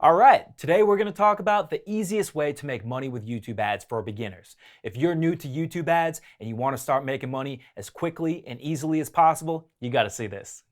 All right, today we're going to talk about the easiest way to make money with YouTube ads for beginners. If you're new to YouTube ads and you want to start making money as quickly and easily as possible, you got to see this.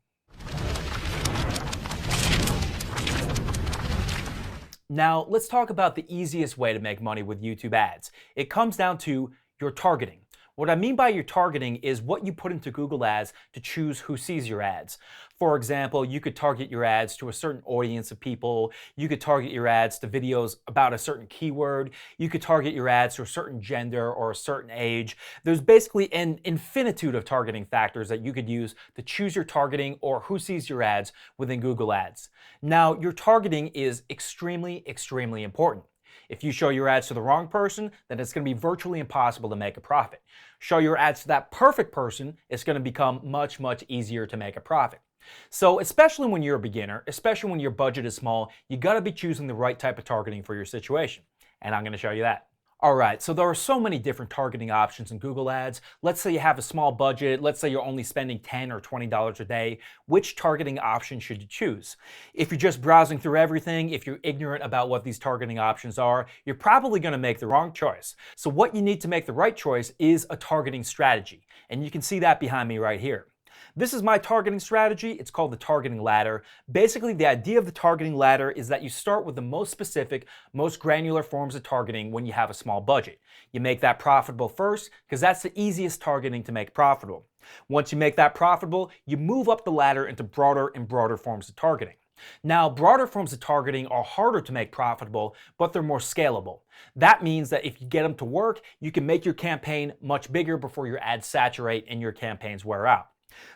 Now, let's talk about the easiest way to make money with YouTube ads. It comes down to your targeting. What I mean by your targeting is what you put into Google Ads to choose who sees your ads. For example, you could target your ads to a certain audience of people. You could target your ads to videos about a certain keyword. You could target your ads to a certain gender or a certain age. There's basically an infinitude of targeting factors that you could use to choose your targeting or who sees your ads within Google Ads. Now, your targeting is extremely important. If you show your ads to the wrong person, then it's going to be virtually impossible to make a profit. Show your ads to that perfect person, it's going to become much easier to make a profit. So especially when you're a beginner, especially when your budget is small, you got to be choosing the right type of targeting for your situation. And I'm going to show you that. All right, so there are so many different targeting options in Google Ads. Let's say you have a small budget. Let's say you're only spending $10 or $20 a day. Which targeting option should you choose? If you're just browsing through everything, if you're ignorant about what these targeting options are, you're probably going to make the wrong choice. So what you need to make the right choice is a targeting strategy. And you can see that behind me right here. This is my targeting strategy. It's called the targeting ladder. Basically, the idea of the targeting ladder is that you start with the most specific, most granular forms of targeting when you have a small budget. You make that profitable first because that's the easiest targeting to make profitable. Once you make that profitable, you move up the ladder into broader and broader forms of targeting. Now, broader forms of targeting are harder to make profitable, but they're more scalable. That means that if you get them to work, you can make your campaign much bigger before your ads saturate and your campaigns wear out.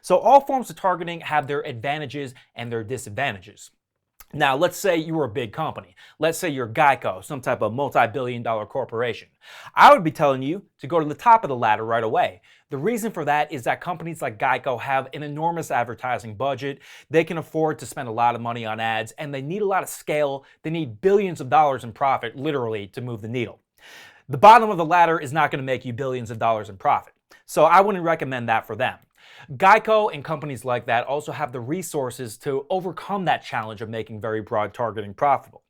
So all forms of targeting have their advantages and their disadvantages. Now, let's say you were a big company. Let's say you're Geico, some type of multi-billion-dollar corporation. I would be telling you to go to the top of the ladder right away. The reason for that is that companies like Geico have an enormous advertising budget. They can afford to spend a lot of money on ads, and they need a lot of scale. They need billions of dollars in profit, literally, to move the needle. The bottom of the ladder is not going to make you billions of dollars in profit. So I wouldn't recommend that for them. Geico and companies like that also have the resources to overcome that challenge of making very broad targeting profitable.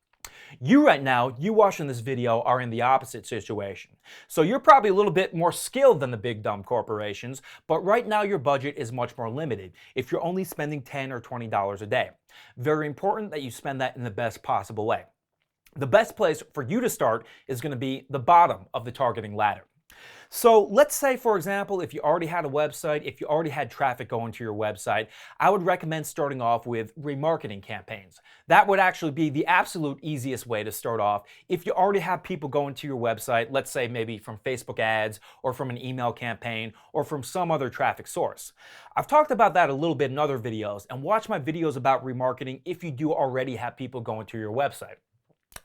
You right now, you watching this video, are in the opposite situation. So you're probably a little bit more skilled than the big dumb corporations, but right now your budget is much more limited if you're only spending $10 or $20 a day. Very important that you spend that in the best possible way. The best place for you to start is going to be the bottom of the targeting ladder. So let's say, for example, if you already had a website, if you already had traffic going to your website, I would recommend starting off with remarketing campaigns. That would actually be the absolute easiest way to start off. If you already have people going to your website, let's say maybe from Facebook ads or from an email campaign or from some other traffic source. I've talked about that a little bit in other videos, and watch my videos about remarketing if you do already have people going to your website.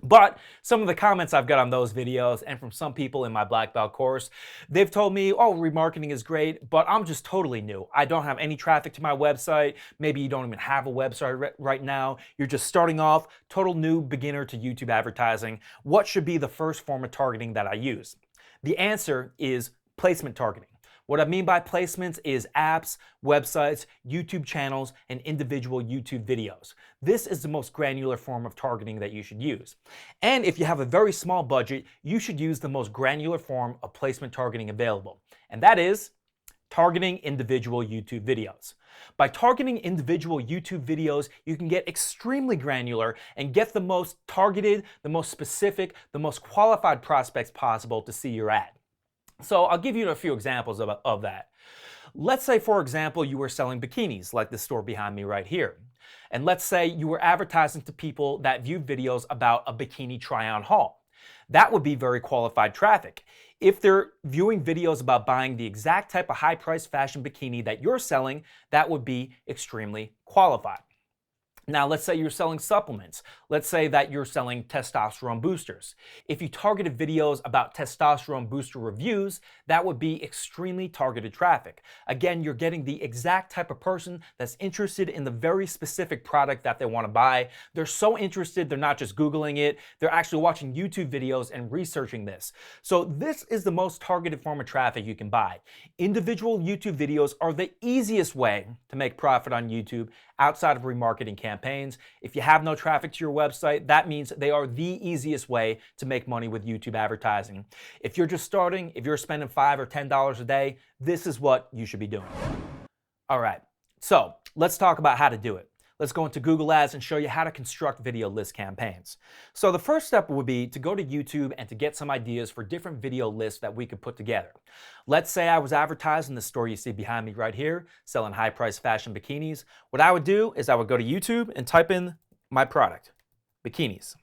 But some of the comments I've got on those videos and from some people in my black belt course, they've told me, oh, remarketing is great, but I'm just totally new. I don't have any traffic to my website. Maybe you don't even have a website right now. You're just starting off, total new beginner to YouTube advertising. What should be the first form of targeting that I use? The answer is placement targeting. What I mean by placements is apps, websites, YouTube channels, and individual YouTube videos. This is the most granular form of targeting that you should use. And if you have a very small budget, you should use the most granular form of placement targeting available. And that is targeting individual YouTube videos. By targeting individual YouTube videos, you can get extremely granular and get the most targeted, the most specific, the most qualified prospects possible to see your ad. So I'll give you a few examples of that. Let's say, for example, you were selling bikinis, like the store behind me right here. And let's say you were advertising to people that view videos about a bikini try-on haul. That would be very qualified traffic. If they're viewing videos about buying the exact type of high-priced fashion bikini that you're selling, that would be extremely qualified. Now, let's say you're selling supplements. Let's say that you're selling testosterone boosters. If you targeted videos about testosterone booster reviews, that would be extremely targeted traffic. Again, you're getting the exact type of person that's interested in the very specific product that they want to buy. They're so interested, they're not just Googling it, they're actually watching YouTube videos and researching this. So this is the most targeted form of traffic you can buy. Individual YouTube videos are the easiest way to make profit on YouTube outside of remarketing campaigns. If you have no traffic to your website, that means they are the easiest way to make money with YouTube advertising. If you're just starting, if you're spending $5 or $10 a day, this is what you should be doing. All right, so let's talk about how to do it. Let's go into Google Ads and show you how to construct video list campaigns. So the first step would be to go to YouTube and to get some ideas for different video lists that we could put together. Let's say I was advertising the store you see behind me right here, selling high-priced fashion bikinis. What I would do is I would go to YouTube and type in my product, bikinis.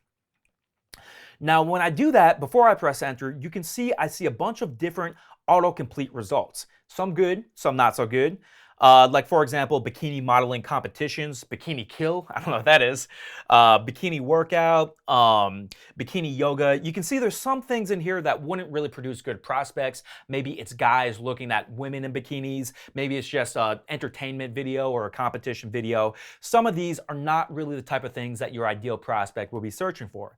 Now, when I do that, before I press enter, you can see I see a bunch of different autocomplete results. Some good, some not so good. Like, for example, bikini modeling competitions, bikini kill, I don't know what that is, bikini workout, bikini yoga. You can see there's some things in here that wouldn't really produce good prospects. Maybe it's guys looking at women in bikinis. Maybe it's just an entertainment video or a competition video. Some of these are not really the type of things that your ideal prospect will be searching for.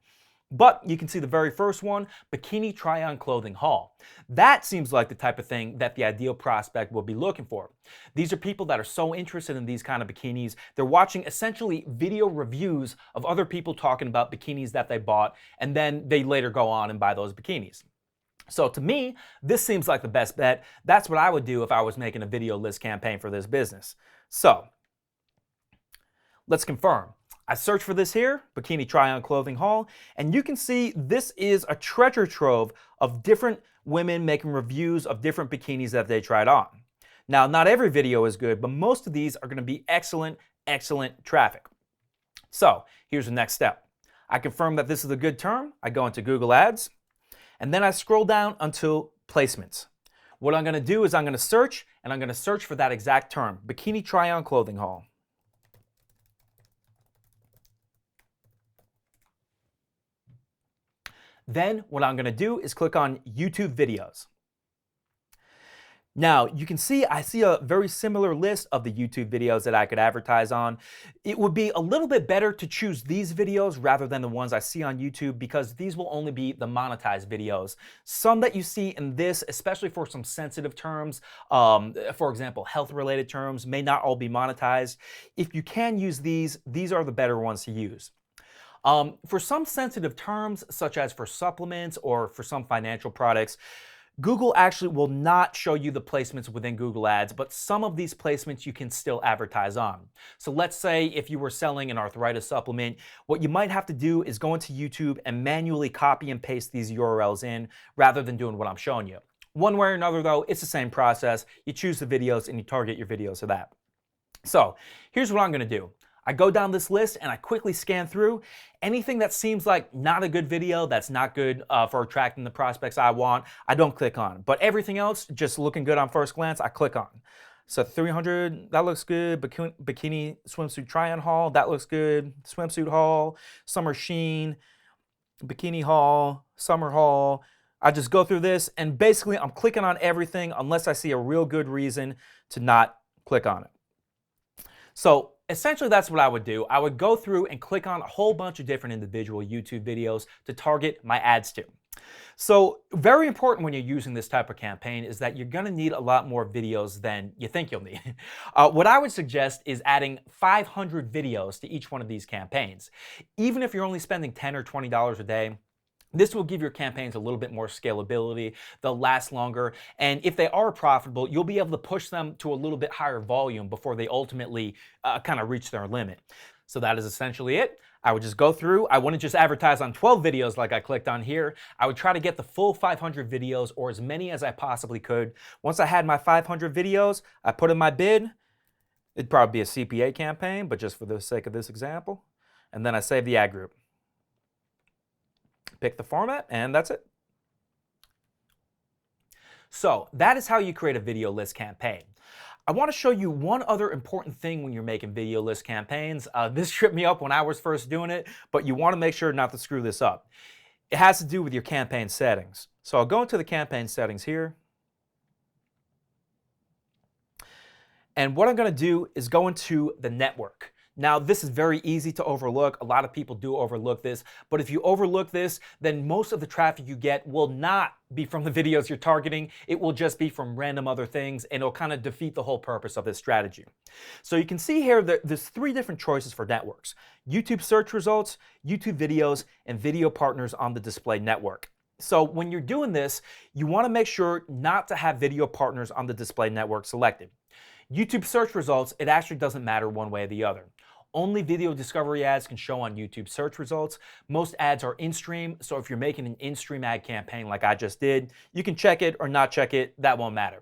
But you can see the very first one, bikini try-on clothing haul. That seems like the type of thing that the ideal prospect will be looking for. These are people that are so interested in these kind of bikinis, they're watching essentially video reviews of other people talking about bikinis that they bought, and then they later go on and buy those bikinis. So to me, this seems like the best bet. That's what I would do if I was making a video list campaign for this business. So let's confirm. I search for this here, bikini try-on clothing haul, and you can see this is a treasure trove of different women making reviews of different bikinis that they tried on. Now, not every video is good, but most of these are going to be excellent traffic. So here's the next step. I confirm that this is a good term. I go into Google Ads, and then I scroll down until placements. What I'm going to do is I'm going to search, and I'm going to search for that exact term, bikini try-on clothing haul. Then what I'm going to do is click on YouTube videos. Now you can see I see a very similar list of the YouTube videos that I could advertise on. It would be a little bit better to choose these videos rather than the ones I see on YouTube because these will only be the monetized videos. Some that you see in this, especially for some sensitive terms, for example, health-related terms, may not all be monetized. If you can use these are the better ones to use. For some sensitive terms, such as for supplements or for some financial products, Google actually will not show you the placements within Google Ads, but some of these placements you can still advertise on. So let's say if you were selling an arthritis supplement, what you might have to do is go into YouTube and manually copy and paste these URLs in rather than doing what I'm showing you. One way or another though, it's the same process. You choose the videos and you target your videos to that. So here's what I'm going to do. I go down this list and I quickly scan through anything that seems like not a good video, that's not good for attracting the prospects I want, I don't click on. But everything else, just looking good on first glance, I click on. So 300, that looks good. Bikini swimsuit try-on haul, that looks good. Swimsuit haul, summer sheen, bikini haul, summer haul. I just go through this and basically I'm clicking on everything unless I see a real good reason to not click on it. So essentially that's what I would do. I would go through and click on a whole bunch of different individual YouTube videos to target my ads to. So very important when you're using this type of campaign is that you're going to need a lot more videos than you think you'll need. What I would suggest is adding 500 videos to each one of these campaigns. Even if you're only spending $10 or $20 a day, this will give your campaigns a little bit more scalability, they'll last longer, and if they are profitable, you'll be able to push them to a little bit higher volume before they ultimately kind of reach their limit. So that is essentially it. I would just go through, I wouldn't just advertise on 12 videos like I clicked on here. I would try to get the full 500 videos or as many as I possibly could. Once I had my 500 videos, I put in my bid. It'd probably be a CPA campaign, but just for the sake of this example. And then I save the ad group. Pick the format, and that's it. So that is how you create a video list campaign. I want to show you one other important thing when you're making video list campaigns. This tripped me up when I was first doing it, but you want to make sure not to screw this up. It has to do with your campaign settings. So I'll go into the campaign settings here. And what I'm going to do is go into the network. Now, this is very easy to overlook. A lot of people do overlook this, but if you overlook this, then most of the traffic you get will not be from the videos you're targeting. It will just be from random other things, and it'll kind of defeat the whole purpose of this strategy. So you can see here that there's 3 different choices for networks: YouTube search results, YouTube videos, and video partners on the display network. So when you're doing this, you want to make sure not to have video partners on the display network selected. YouTube search results, it actually doesn't matter one way or the other. Only video discovery ads can show on YouTube search results. Most ads are in-stream, so if you're making an in-stream ad campaign like I just did, you can check it or not check it, that won't matter.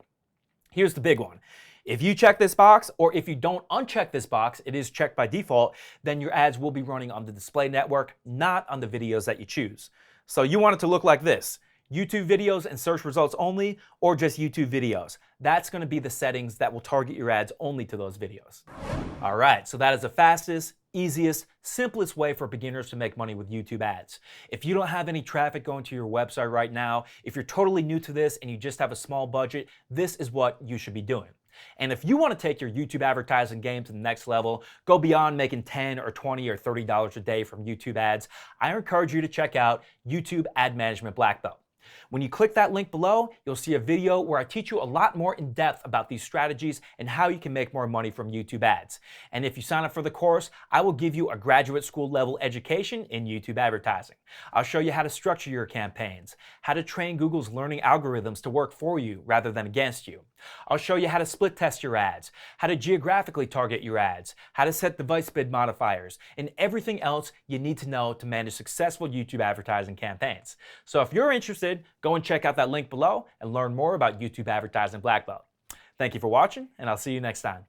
Here's the big one. If you check this box, or if you don't uncheck this box, it is checked by default, then your ads will be running on the display network, not on the videos that you choose. So you want it to look like this: YouTube videos and search results only, or just YouTube videos. That's going to be the settings that will target your ads only to those videos. All right, so that is the fastest, easiest, simplest way for beginners to make money with YouTube ads. If you don't have any traffic going to your website right now, if you're totally new to this and you just have a small budget, this is what you should be doing. And if you want to take your YouTube advertising game to the next level, go beyond making $10 or $20 or $30 a day from YouTube ads, I encourage you to check out YouTube Ad Management Black Belt. When you click that link below, you'll see a video where I teach you a lot more in depth about these strategies and how you can make more money from YouTube ads. And if you sign up for the course, I will give you a graduate school level education in YouTube advertising. I'll show you how to structure your campaigns, how to train Google's learning algorithms to work for you rather than against you. I'll show you how to split test your ads, how to geographically target your ads, how to set device bid modifiers, and everything else you need to know to manage successful YouTube advertising campaigns. So if you're interested, go and check out that link below and learn more about YouTube Advertising Black Belt. Thank you for watching, and I'll see you next time.